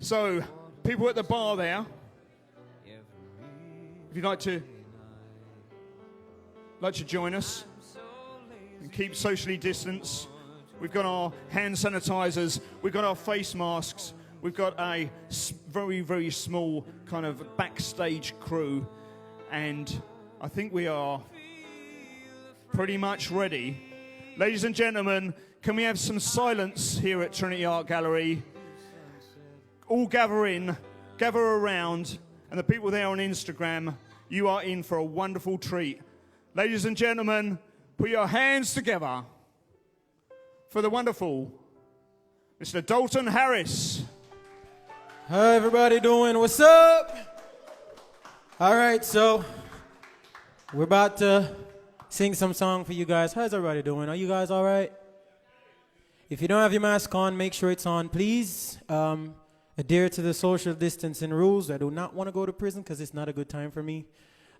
So, people at the bar there, if you'd like to join us and keep socially distanced, we've got our hand sanitizers, we've got our face masks, we've got a very, very small kind of backstage crew, and I think we are pretty much ready. Ladies and gentlemen, can we have some silence here at Trinity Art Gallery? All gather around, and the people there on Instagram, you are in for a wonderful treat. Ladies and gentlemen, put your hands together for the wonderful Mr. Dalton Harris. How everybody doing? What's up? All right, so we're about to sing some song for you guys. How's everybody doing? Are you guys all right? If you don't have your mask on, make sure it's on, please. Adhere to the social distancing rules. I do not want to go to prison because it's not a good time for me.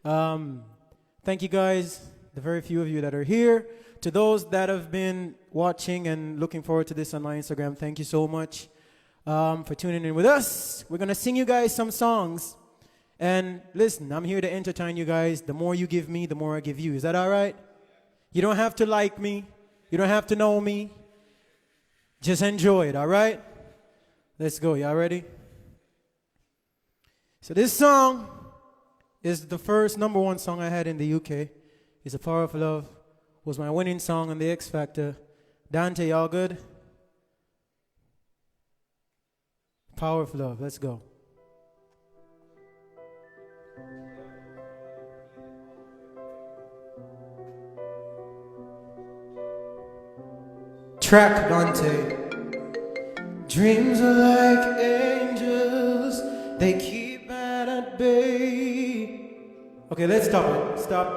Thank you guys, the very few of you that are here. To those that have been watching and looking forward to this on my Instagram, thank you so much for tuning in with us. We're going to sing you guys some songs. And listen, I'm here to entertain you guys. The more you give me, the more I give you. Is that all right? You don't have to like me. You don't have to know me. Just enjoy it, all right? Let's go. Y'all ready? So this song is the first #1 song I had in the UK. It's A Power of Love. Was my winning song on the X Factor. Dante, y'all good? Power of Love. Let's go. Track Dante. Dreams are like angels, they keep at bay. Okay, let's stop it. Stop.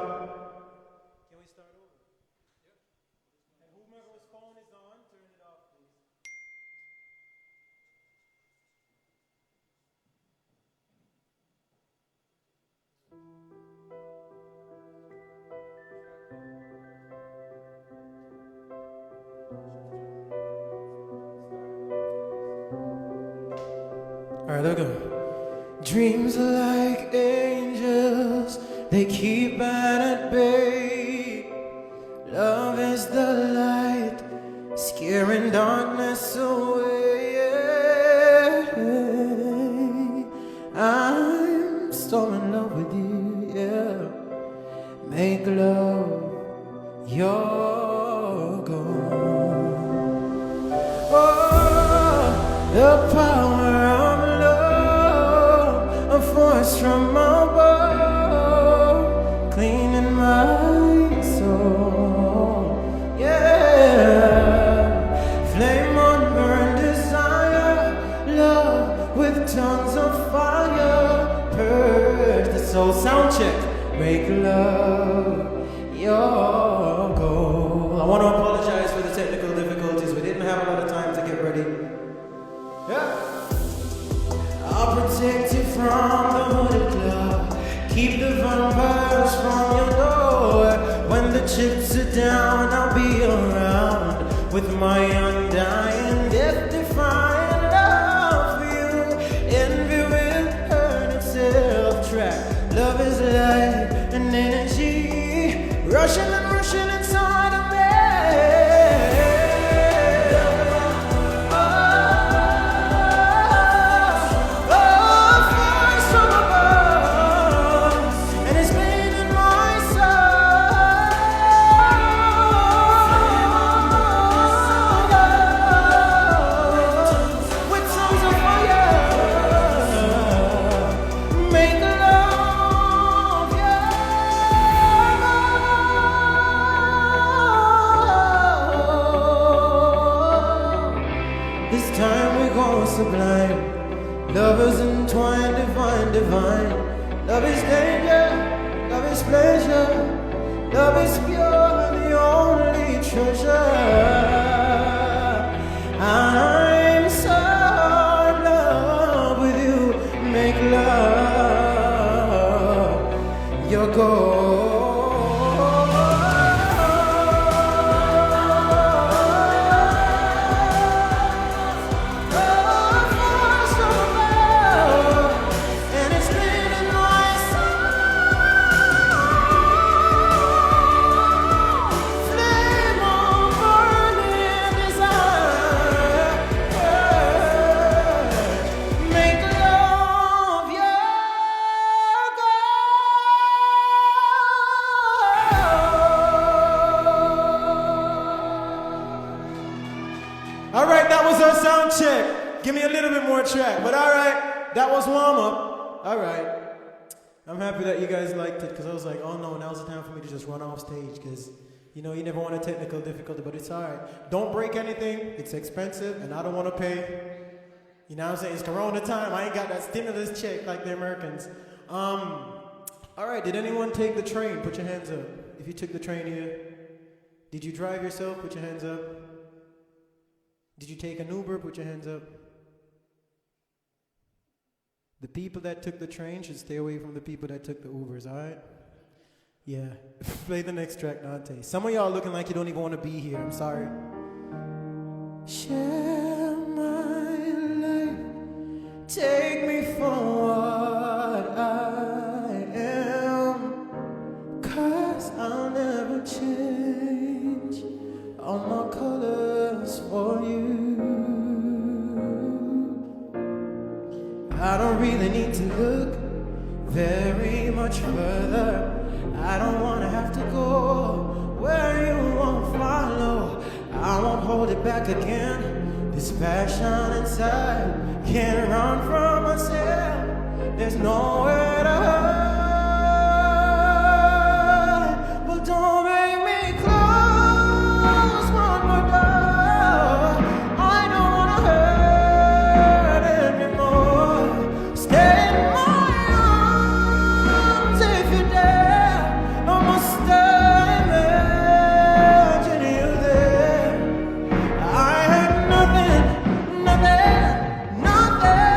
Can we start over? And whomever's phone is on, turn it off, please. All right, there we go. Dreams are like angels, they keep at bay. Love is the light, scaring darkness away. I'm so in love with you, yeah. Make love your goal. Oh, the power of love, a force from above, cleaning my soul, yeah. Flame on burn desire, love with tongues of fire, purge the soul. Sound check. Make love your goal. I want to apologize for the technical difficulties. We didn't have a lot of time to get ready. Yeah. I'll protect you from the hooded club, keep the vampires from your door. When the chips are down, I'll be around with my undying, death-defying love for you. Envy will hurt itself. Track. Love is light and energy, rushing and rushing inside of me. Sublime, lovers entwined, divine, divine. Love is danger, love is pleasure, love is pure, the only treasure. I'm so in love with you. Make love your goal. So a little bit more track. But all right, that was warm up. All right. I'm happy that you guys liked it because I was like, oh no, now's the time for me to just run off stage because, you know, you never want a technical difficulty, but it's all right. Don't break anything. It's expensive and I don't want to pay. You know what I'm saying? It's Corona time. I ain't got that stimulus check like the Americans. All right, did anyone take the train? Put your hands up. If you took the train here. Did you drive yourself? Put your hands up. Did you take an Uber? Put your hands up. The people that took the train should stay away from the people that took the Ubers, all right? Yeah. Play the next track, Dante. Some of y'all looking like you don't even want to be here. I'm sorry. Share my life. Take me for what I am. 'Cause I'll never change all my colors for you. I don't really need to look very much further. I don't wanna have to go where you won't follow. I won't hold it back again. This passion inside can't run from myself. There's nowhere to hide. Well, don't make me close one more door. I don't wanna hurt anymore. Stay in my arms if you dare. I must imagine you there. I have nothing, nothing, nothing.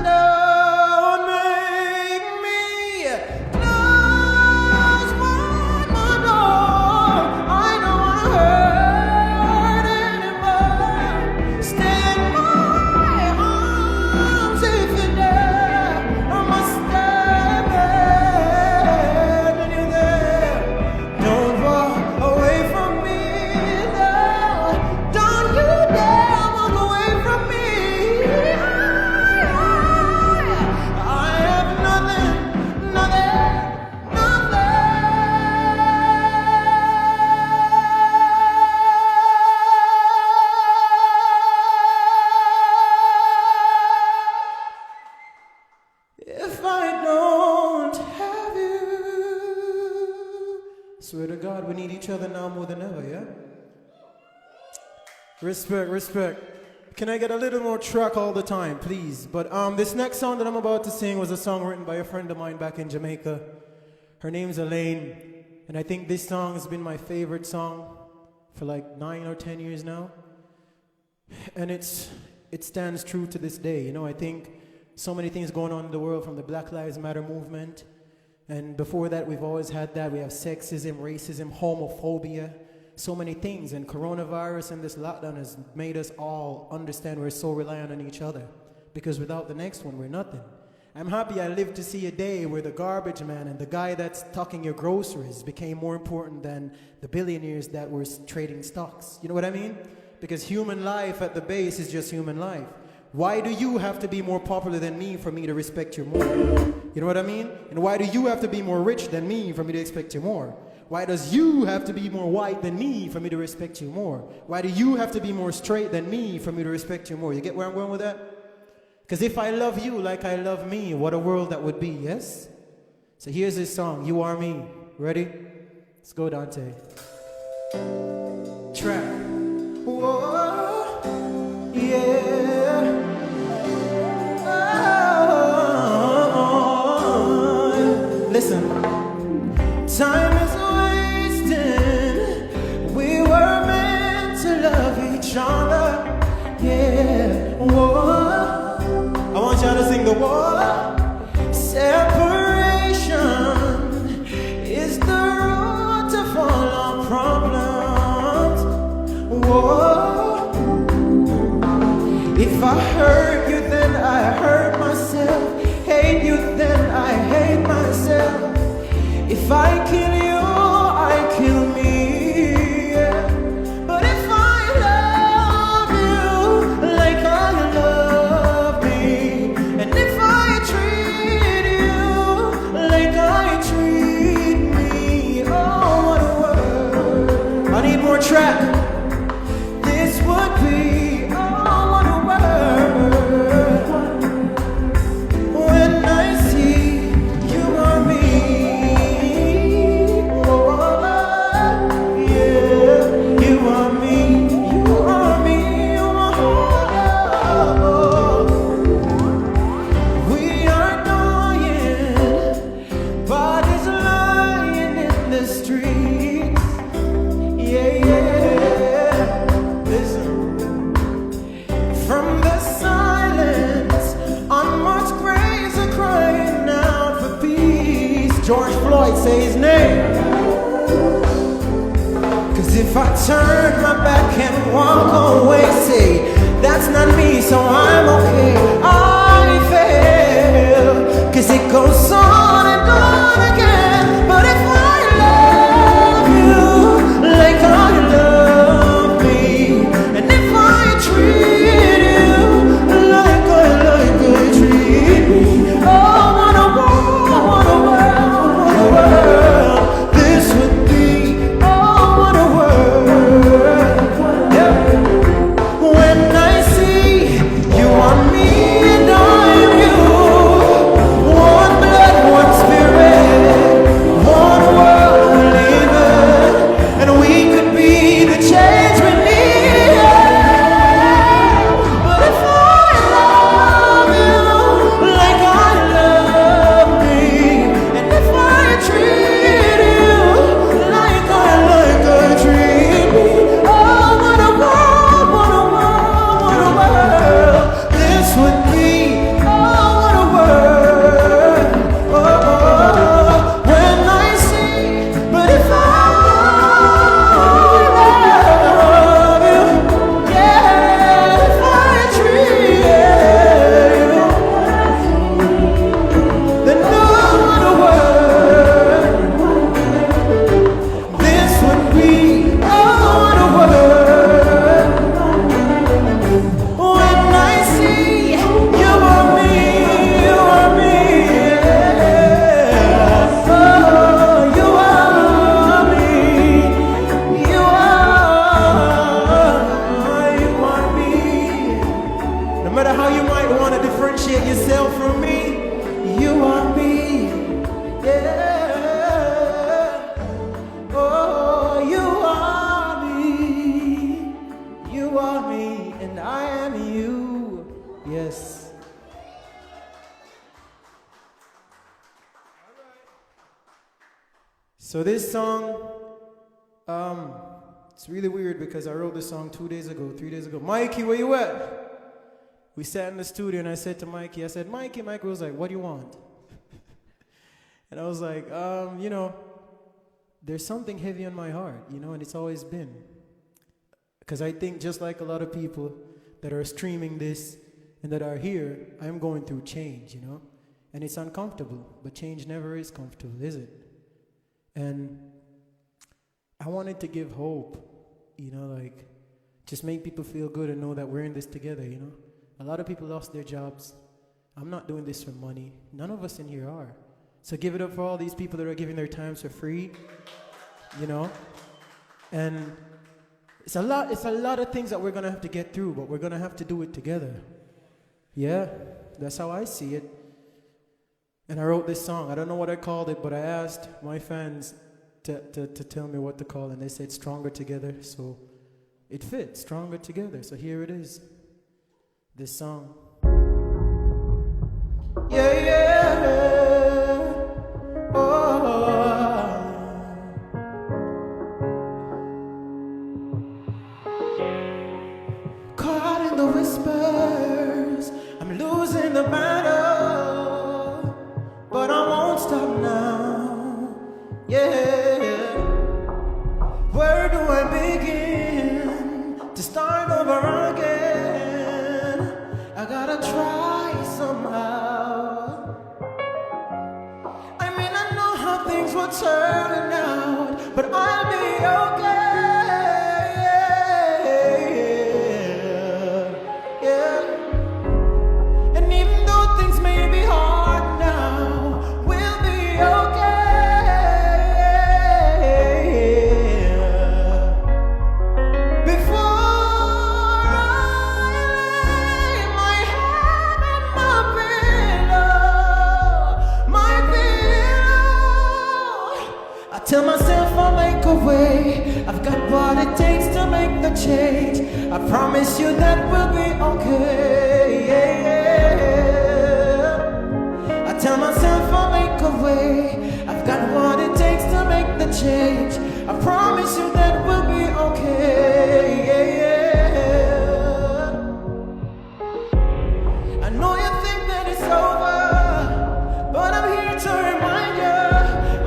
Don't make me close one more door. I don't wanna hurt anymore. Stay in my arms if you dare. I must imagine you there. Don't walk away from me, no. Don't you dare walk away from me. I have nothing, nothing, nothing. If I don't have you, swear to God, we need each other now more than ever, yeah? Respect, respect. Can I get a little more track all the time, please? But this next song that I'm about to sing was a song written by a friend of mine back in Jamaica. Her name's Elaine, and I think this song has been my favorite song for like 9 or 10 years now. And it stands true to this day. You know, I think so many things going on in the world, from the Black Lives Matter movement, and before that we've always had that. We have sexism, racism, homophobia, so many things, and coronavirus and this lockdown has made us all understand we're so reliant on each other, because without the next one we're nothing. I'm happy I lived to see a day where the garbage man and the guy that's tucking your groceries became more important than the billionaires that were trading stocks. You know what I mean? Because human life at the base is just human life. Why do you have to be more popular than me for me to respect you more? You know what I mean? And why do you have to be more rich than me for me to respect you more? Why does you have to be more white than me for me to respect you more? Why do you have to be more straight than me for me to respect you more? You get where I'm going with that? Because if I love you like I love me, what a world that would be, yes? So here's this song, You Are Me. Ready? Let's go, Dante. Track. Whoa, yeah. Oh, listen. Time is wasting. We were meant to love each other. Yeah. Whoa. I want y'all to sing the whoa. Separation is the root of all our problems. Whoa. If I hurt you, then I hurt myself. Hate you, then I hate myself. If I kill you, I kill me. Yeah. But if I love you like I love me, and if I treat you like I treat me, oh, what a world. I need more track. This would be Floyd, say his name. Cause if I turn my back and walk away, say, that's not me, so I'm okay. I fail, cause it goes on and on again. But if I love you like I love me, and if I treat you like I treat me, oh, what a world, what a world, what a world this would be. Oh, what a world. Yeah. When I see you on me and I'm you, one blood, one spirit, one world we live in, and we could be the change we need. But if I love you like I love me, and if I treat you like I treat me, oh, what a world, what a world, what a world this would be. Oh, what a world. Oh, when I see, but if I love you, yeah, if I treat you, then no, what a world this would be. Oh, what a world. When I see you are me, you are me, yeah. Oh, you are me, you are me. No matter how you might want to differentiate yourself from me, you are me, yeah. Oh, you are me, and I am you. Yes. So this song, it's really weird because I wrote this song 2 days ago, 3 days ago. Mikey, where you at? We sat in the studio and I said to Mikey, I said, Mikey was like, what do you want? And I was like, you know, there's something heavy on my heart, you know, and it's always been. Because I think just like a lot of people that are streaming this and that are here, I'm going through change, you know. And it's uncomfortable, but change never is comfortable, is it? And I wanted to give hope, you know, like just make people feel good and know that we're in this together, you know. A lot of people lost their jobs. I'm not doing this for money. None of us in here are. So give it up for all these people that are giving their times for free, you know. And it's a lot of things that we're going to have to get through, but we're going to have to do it together. Yeah, that's how I see it. And I wrote this song. I don't know what I called it, but I asked my fans to tell me what to call, and they said Stronger Together. So it fits, Stronger Together. So here it is, this song. Yeah, yeah. Oh. Caught in the whispers, I'm losing the battle, but I won't stop now. Yeah. Where do I begin to start over again? I gotta try somehow. I mean, I know how things will turn out, but I'll be okay. Tell myself I'll make a way. I've got what it takes to make the change. I promise you that we'll be okay. Yeah. I tell myself I'll make a way. I've got what it takes to make the change. I promise you that we'll be okay. Yeah. I know you think that it's over, but I'm here to remind you,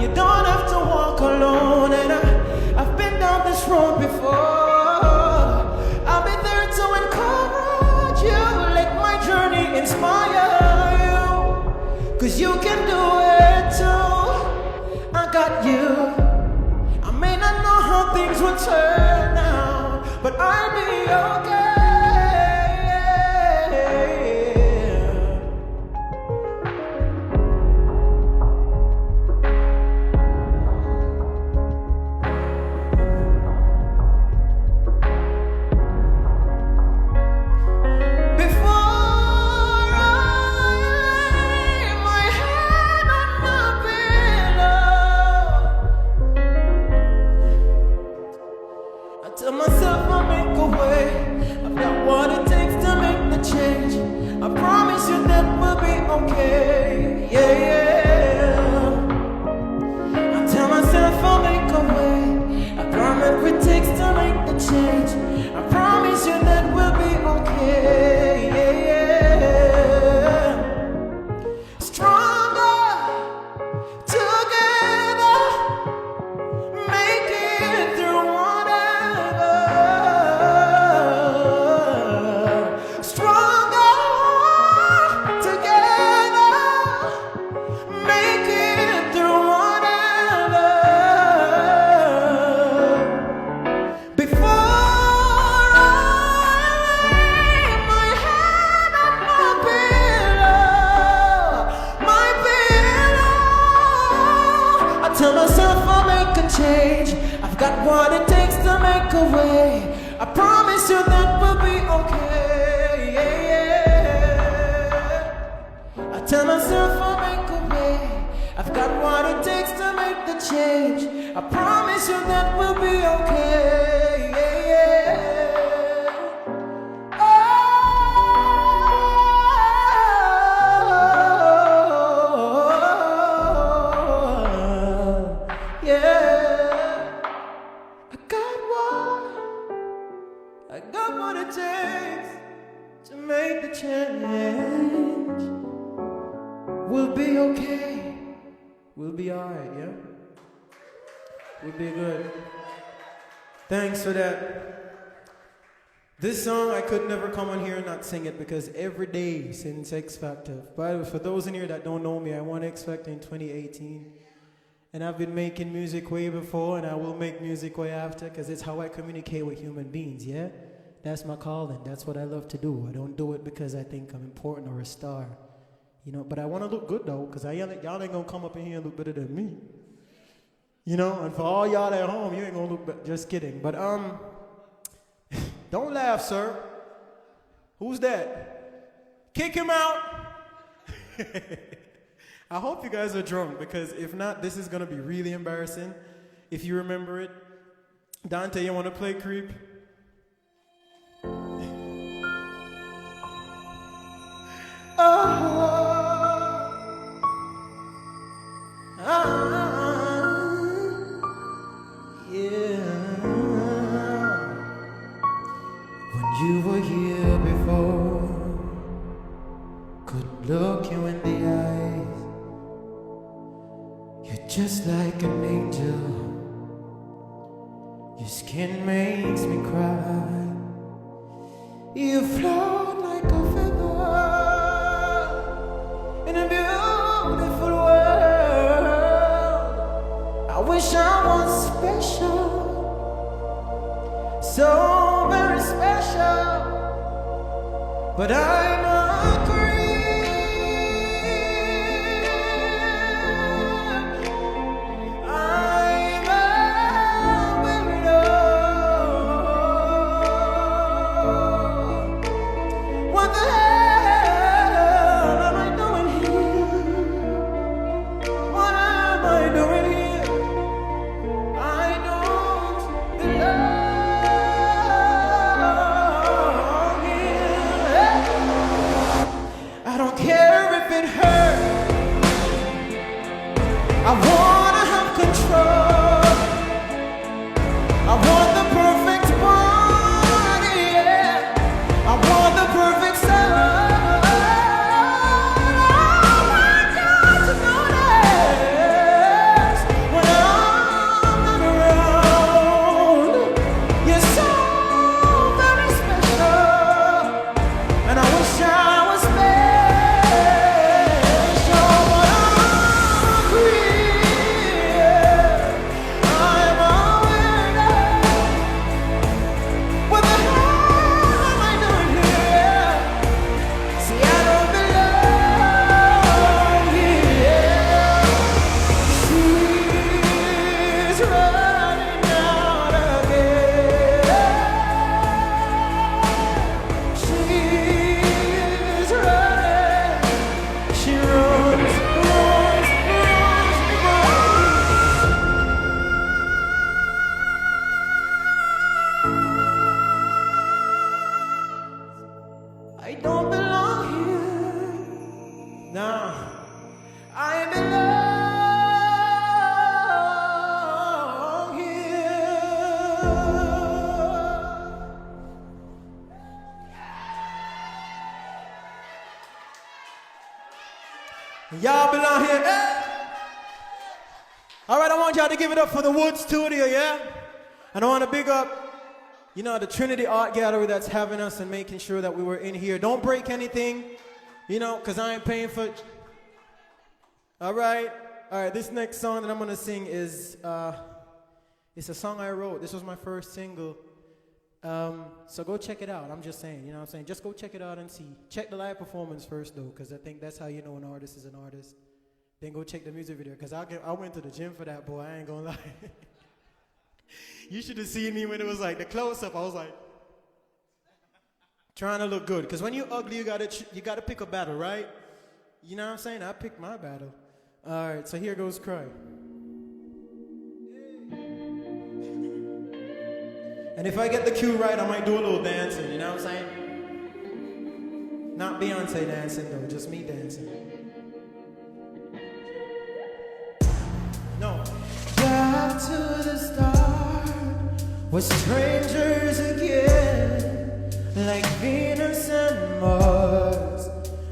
you don't 'cause you can do it too. I got you. I may not know how things will turn out, but I'll be okay. Tell myself I'll make a way. I've got what it takes to make the change. I promise you that we'll be okay. Yeah, yeah. I tell myself I'll make a way. I promise what it takes to make the change. I promise you that we'll be okay. Yeah, yeah. Stronger together, make it through whatever. Stronger together, make it through whatever. Before I lay my head on my pillow, I tell myself I'll make a change. I've got what it takes to make a way. I promise you that we'll be okay. Yeah, yeah. I tell myself I'll make a way. I've got what it takes to make the change. I promise you that we'll be okay. Yeah, yeah. Oh, yeah. I got what it takes to make the change. We'll be okay. We'll be alright, yeah? We'll be good. Thanks for that. This song, I could never come on here and not sing it because every day since X Factor. But for those in here that don't know me, I won X Factor in 2018. And I've been making music way before, and I will make music way after, because it's how I communicate with human beings, yeah? That's my calling. That's what I love to do. I don't do it because I think I'm important or a star. You know, but I want to look good, though, because y'all ain't going to come up in here and look better than me. You know, and for all y'all at home, you ain't going to look better. Just kidding. But, don't laugh, sir. Who's that? Kick him out. I hope you guys are drunk, because if not, this is going to be really embarrassing. If you remember it. Dante, you want to play Creep? Yeah. When you were here before, could look you in the eyes. You're just like an angel. Your skin makes me cry. You float like a feather in a beautiful world. I wish I was special, so very special, but I'm a creep. I'm a weirdo. What the hell am I doing here? What am I doing here? I don't belong here. I don't care if it hurts. I wanna have control. I want the perfect body, yeah. I want the perfect soul. I want you to notice when I'm not around. You're so very special, and I wish I was special, but I don't belong here. Nah, I belong here. Y'all belong here. All right, I want y'all to give it up for the Wood Studio, yeah? And I want to big up, you know, the Trinity Art Gallery that's having us and making sure that we were in here. Don't break anything, you know, because I ain't paying for it. All right, this next song that I'm going to sing is, it's a song I wrote. This was my first single. So go check it out. I'm just saying, you know what I'm saying? Just go check it out and see. Check the live performance first, though, because I think that's how you know an artist is an artist. Then go check the music video, because I went to the gym for that, boy. I ain't going to lie. You should have seen me when it was like the close-up. I was like, trying to look good. Because when you're ugly, you gotta pick a battle, right? You know what I'm saying? I picked my battle. All right, so here goes Cry. And if I get the cue right, I might do a little dancing, you know what I'm saying? Not Beyonce dancing, though, just me dancing. No. Got to the start, we're strangers again, like Venus and Mars.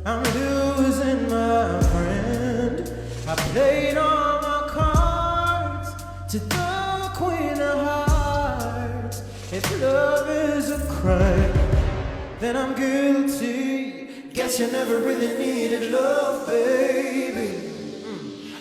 I'm losing my friend. I played all my cards to the Queen of Hearts. If love is a crime, then I'm guilty. Guess you never really needed love, baby.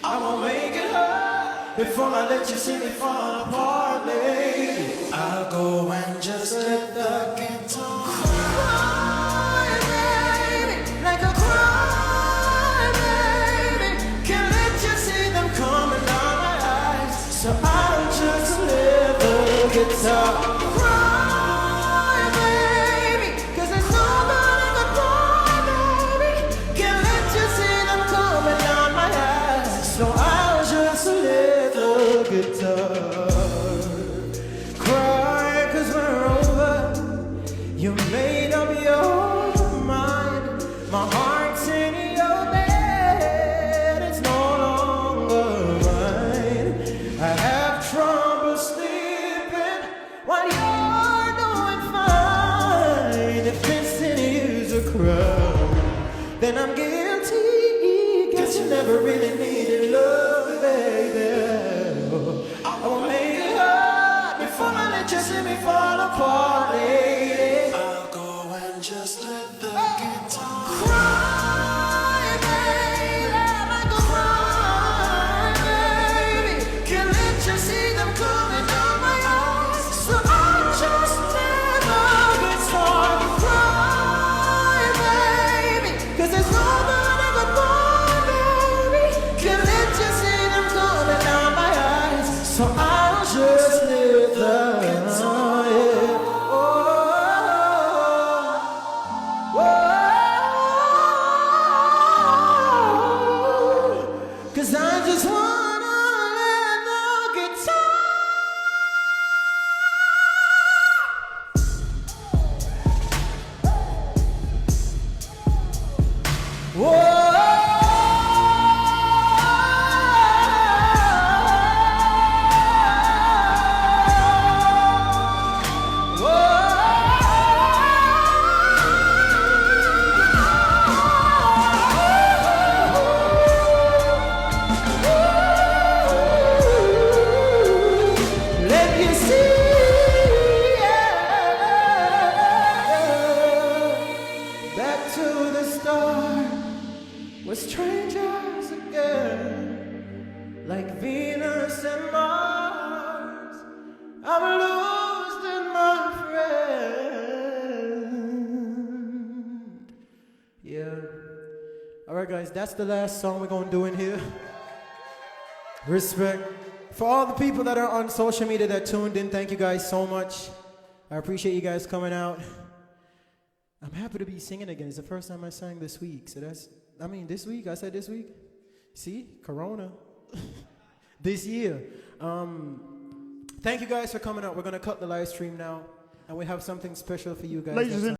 I won't make it hurt before I let you see me fall apart, lady. I'll go and just let the guitar cry, baby, like a cry, baby. Can't let you see them coming down my eyes, so I'll just let the guitar cry, baby, 'cause there's nobody but cry, baby. Can't let you see them coming down my eyes, so I'll just let the guitar cry, 'cause we're over. You made up your mind. My heart's in your bed. It's no longer mine. I have trouble sleeping while you're doing fine. If it's in you's a crime, then I'm guilty. Guess you never really needed love, baby. I won't make it hurt before I let you see me fall apart, lady. I'll go and just let the guitar cry, baby, like a cry, baby. Can't let you see them coming down my eyes, so I'll just let the guitar cry, baby, 'cause there's nobody but cry, baby. Can't let you see them coming down my eyes, so I'll just let the guitar, yeah. Oh, 'cause I just wanna let the guitar. Let you see, back to the start. We're strangers again, like Venus and Mars. I'm losing my friend. Yeah. All right, guys, that's the last song we're gonna do in here. Respect. For all the people that are on social media that tuned in, thank you guys so much. I appreciate you guys coming out. I'm happy to be singing again. It's the first time I sang this week. So this week? I said this week? See? Corona. This year. Thank you guys for coming out. We're going to cut the live stream now. And we have something special for you guys. Ladies and